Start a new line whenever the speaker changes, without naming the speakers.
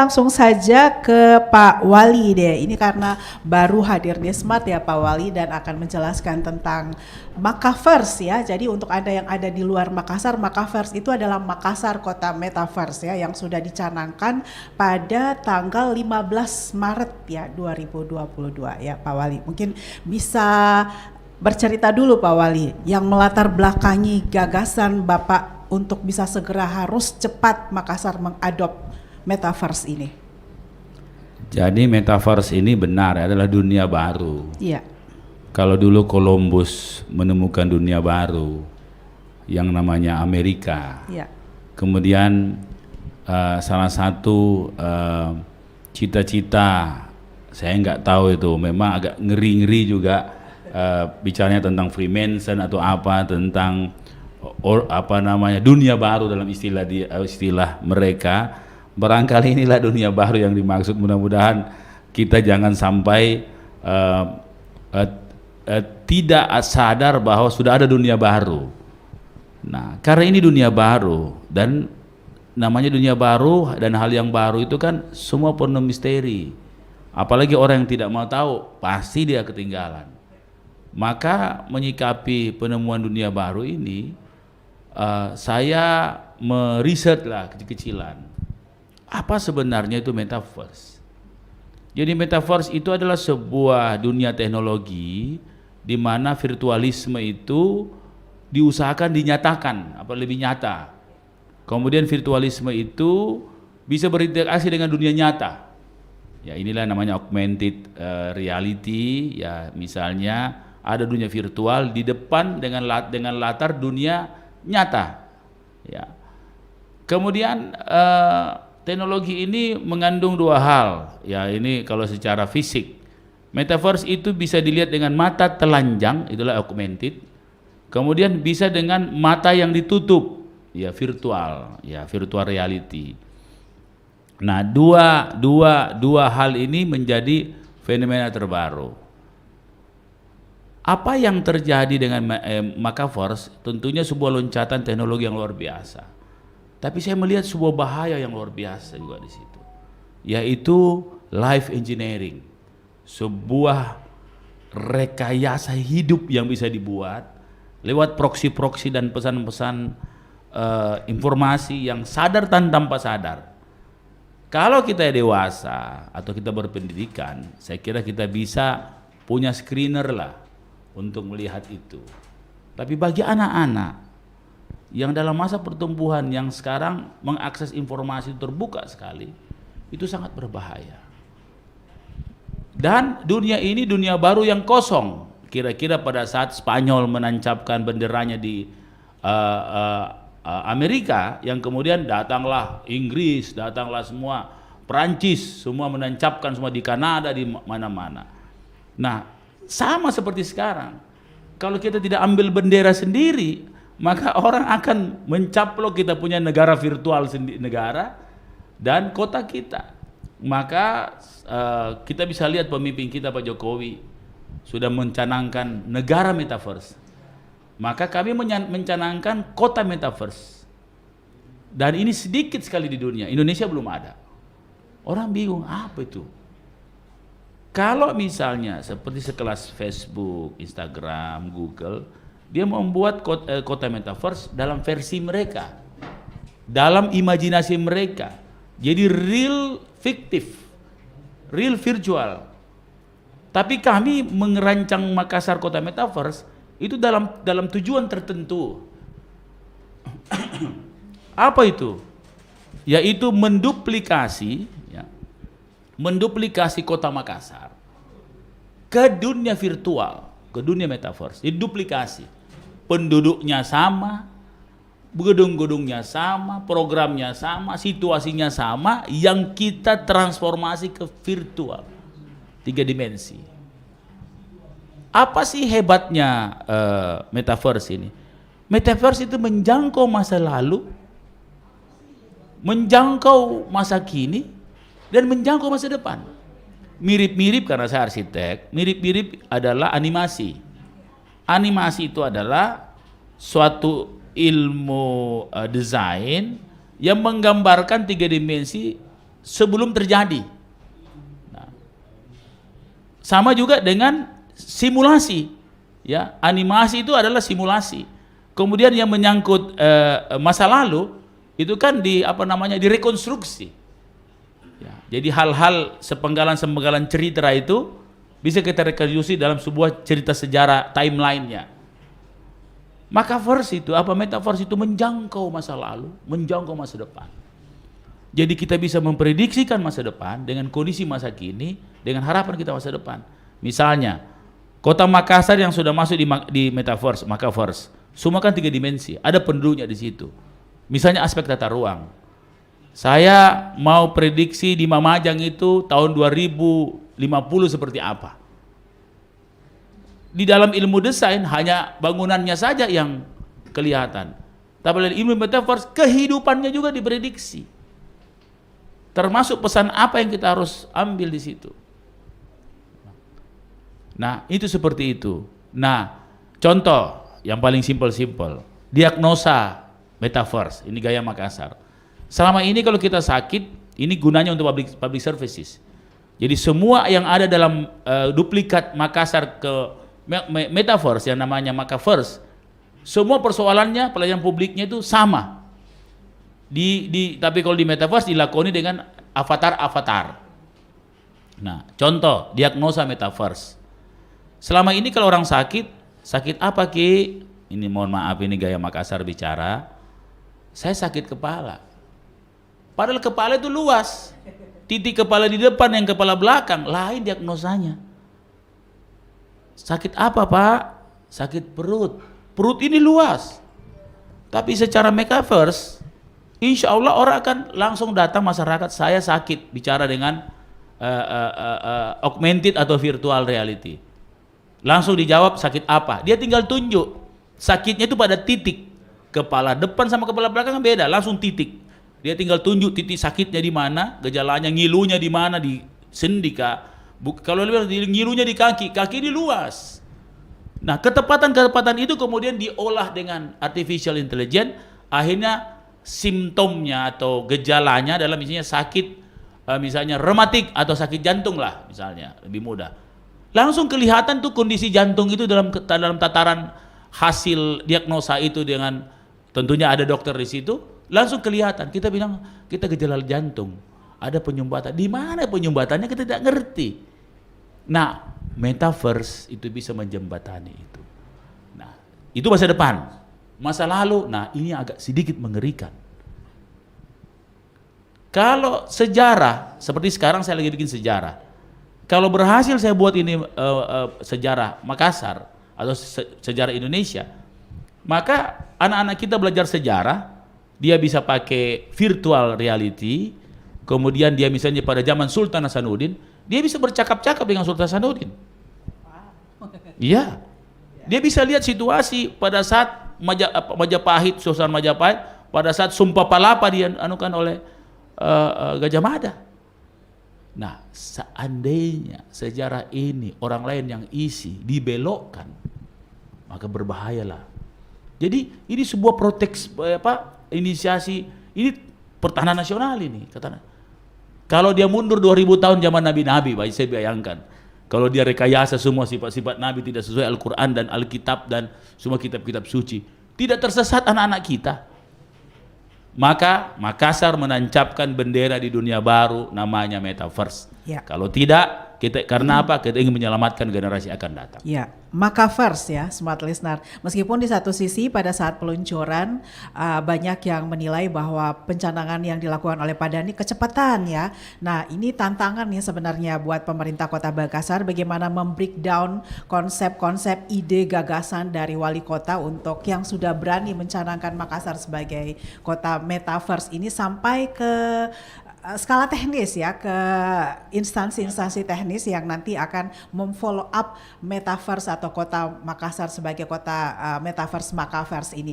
Langsung saja ke Pak Wali deh. Ini karena baru hadir di Smart ya Pak Wali dan akan menjelaskan tentang Makaverse ya. Jadi untuk Anda yang ada di luar Makassar, Makaverse itu adalah Makassar Kota Metaverse ya yang sudah dicanangkan pada tanggal 15 Maret ya 2022 ya Pak Wali. Mungkin bisa bercerita dulu Pak Wali yang melatar belakangi gagasan Bapak untuk bisa segera harus cepat Makassar mengadop Metaverse ini.
Jadi Metaverse ini benar adalah dunia baru.
Iya.
Kalau dulu Columbus menemukan dunia baru yang namanya Amerika.
Iya.
Kemudian salah satu cita-cita saya nggak tahu itu, memang agak ngeri-ngeri juga bicaranya tentang Freemason atau apa, tentang apa namanya dunia baru dalam istilah mereka. Barangkali inilah dunia baru yang dimaksud. Mudah-mudahan kita jangan sampai tidak sadar bahwa sudah ada dunia baru. Nah, karena ini dunia baru dan namanya dunia baru dan hal yang baru itu kan semua penuh misteri. Apalagi orang yang tidak mau tahu, pasti dia ketinggalan. Maka menyikapi penemuan dunia baru ini, saya meriset lah kecil-kecilan. Apa sebenarnya itu Metaverse? Jadi Metaverse itu adalah sebuah dunia teknologi di mana virtualisme itu diusahakan dinyatakan, apa lebih nyata. Kemudian virtualisme itu bisa berinteraksi dengan dunia nyata. Ya inilah namanya augmented reality. Ya misalnya ada dunia virtual di depan dengan latar dunia nyata. Ya. Kemudian teknologi ini mengandung dua hal, ya ini kalau secara fisik. Metaverse itu bisa dilihat dengan mata telanjang, itulah augmented. Kemudian bisa dengan mata yang ditutup, ya virtual reality. Nah, dua hal ini menjadi fenomena terbaru. Apa yang terjadi dengan Makaverse? Tentunya sebuah loncatan teknologi yang luar biasa. Tapi saya melihat sebuah bahaya yang luar biasa juga di situ, yaitu life engineering, sebuah rekayasa hidup yang bisa dibuat lewat proksi-proksi dan pesan-pesan informasi yang sadar dan tanpa sadar. Kalau kita dewasa atau kita berpendidikan, saya kira kita bisa punya screener lah untuk melihat itu. Tapi bagi anak-anak yang dalam masa pertumbuhan yang sekarang mengakses informasi terbuka sekali, itu sangat berbahaya. Dan dunia ini dunia baru yang kosong. Kira-kira pada saat Spanyol menancapkan benderanya di Amerika, yang kemudian datanglah Inggris, datanglah semua Perancis, semua menancapkan semua di Kanada, di mana-mana. Nah, sama seperti sekarang. Kalau kita tidak ambil bendera sendiri, maka orang akan mencaplok kita punya negara virtual negara dan kota kita. Maka kita bisa lihat pemimpin kita Pak Jokowi sudah mencanangkan negara Metaverse. Maka kami mencanangkan kota Metaverse. Dan ini sedikit sekali di dunia. Indonesia belum ada. Orang bingung apa itu. Kalau misalnya seperti sekelas Facebook, Instagram, Google, dia membuat kota Metaverse dalam versi mereka, dalam imajinasi mereka. Jadi real fiktif, real virtual. Tapi kami merancang Makassar Kota Metaverse itu dalam tujuan tertentu. Apa itu? Yaitu menduplikasi kota Makassar ke dunia virtual, ke dunia Metaverse. Jadi duplikasi. Penduduknya sama, gedung-gedungnya sama, programnya sama, situasinya sama, yang kita transformasi ke virtual, 3 dimensi. Apa sih hebatnya Metaverse ini? Metaverse itu menjangkau masa lalu, menjangkau masa kini, dan menjangkau masa depan. Mirip-mirip, karena saya arsitek, mirip-mirip adalah animasi. Animasi itu adalah suatu ilmu desain yang menggambarkan 3 dimensi sebelum terjadi. Nah, sama juga dengan simulasi, ya, animasi itu adalah simulasi. Kemudian yang menyangkut masa lalu itu kan direkonstruksi. Ya, jadi hal-hal sepenggalan cerita itu bisa kita rekonstruksi dalam sebuah cerita sejarah timelinenya. Metaverse itu menjangkau masa lalu, menjangkau masa depan. Jadi kita bisa memprediksikan masa depan dengan kondisi masa kini, dengan harapan kita masa depan. Misalnya, kota Makassar yang sudah masuk di metaverse, semua kan 3 dimensi, ada penduduknya di situ. Misalnya aspek tata ruang. Saya mau prediksi di Mamajang itu tahun 2050 seperti apa. Di dalam ilmu desain hanya bangunannya saja yang kelihatan. Tapi dalam ilmu metaverse kehidupannya juga diprediksi. Termasuk pesan apa yang kita harus ambil di situ. Nah, itu seperti itu. Nah, contoh yang paling simpel, diagnosa metaverse, ini gaya Makassar. Selama ini kalau kita sakit, ini gunanya untuk public services. Jadi semua yang ada dalam duplikat Makassar ke metaverse yang namanya Makaverse, semua persoalannya pelayanan publiknya itu sama. Tapi kalau di metaverse dilakoni dengan avatar. Nah, contoh diagnosa metaverse. Selama ini kalau orang sakit apa Ki? Ini mohon maaf, ini gaya Makassar bicara. Saya sakit kepala. Padahal kepala itu luas. Titik kepala di depan, yang kepala belakang, lain diagnosanya. Sakit apa Pak? Sakit perut. Perut ini luas. Tapi secara metaverse, insya Allah orang akan langsung datang masyarakat, saya sakit, bicara dengan augmented atau virtual reality. Langsung dijawab sakit apa. Dia tinggal tunjuk. Sakitnya itu pada titik. Kepala depan sama kepala belakang beda, langsung titik. Dia tinggal tunjuk titik sakitnya di mana, gejalanya, ngilunya di mana, di sendi kah. Kalau ngilunya di kaki ini luas. Nah, ketepatan itu kemudian diolah dengan artificial intelligence, akhirnya simptomnya atau gejalanya adalah misalnya sakit, misalnya rematik atau sakit jantung lah misalnya, lebih mudah. Langsung kelihatan tuh kondisi jantung itu dalam tataran hasil diagnosa itu, dengan tentunya ada dokter di situ, langsung kelihatan. Kita bilang kita gejala jantung, ada penyumbatan. Di mana penyumbatannya kita tidak ngerti. Nah, metaverse itu bisa menjembatani itu. Nah, itu masa depan. Masa lalu, nah ini agak sedikit mengerikan. Kalau sejarah, seperti sekarang saya lagi bikin sejarah. Kalau berhasil saya buat ini sejarah Makassar atau sejarah Indonesia, maka anak-anak kita belajar sejarah, dia bisa pakai virtual reality, kemudian dia misalnya pada zaman Sultan Hasanuddin, dia bisa bercakap-cakap dengan Sultan Hasanuddin. Iya. Dia bisa lihat situasi pada saat Majapahit, Sultan Majapahit, pada saat Sumpah Palapa dianukan oleh Gajah Mada. Nah, seandainya sejarah ini orang lain yang isi dibelokkan, maka berbahayalah. Jadi ini sebuah inisiasi, ini pertahanan nasional ini katanya. Kalau dia mundur 2000 tahun zaman Nabi-Nabi, saya bayangkan. Kalau dia rekayasa semua sifat-sifat Nabi tidak sesuai Al-Quran dan Alkitab dan semua kitab-kitab suci, tidak tersesat anak-anak kita. Maka Makassar menancapkan bendera di dunia baru namanya metaverse. Ya. Kalau tidak, karena apa? Kita ingin menyelamatkan generasi akan datang.
Ya, Makaverse ya, smart listener. Meskipun di satu sisi pada saat peluncuran banyak yang menilai bahwa pencanangan yang dilakukan oleh Pak Dhani kecepatan ya. Nah, ini tantangan ya sebenarnya buat pemerintah Kota Makassar, bagaimana membreakdown konsep-konsep, ide, gagasan dari wali kota untuk yang sudah berani mencanangkan Makassar sebagai kota metaverse ini sampai ke skala teknis ya, ke instansi-instansi teknis yang nanti akan memfollow up metaverse atau kota Makassar sebagai kota metaverse Makaverse ini.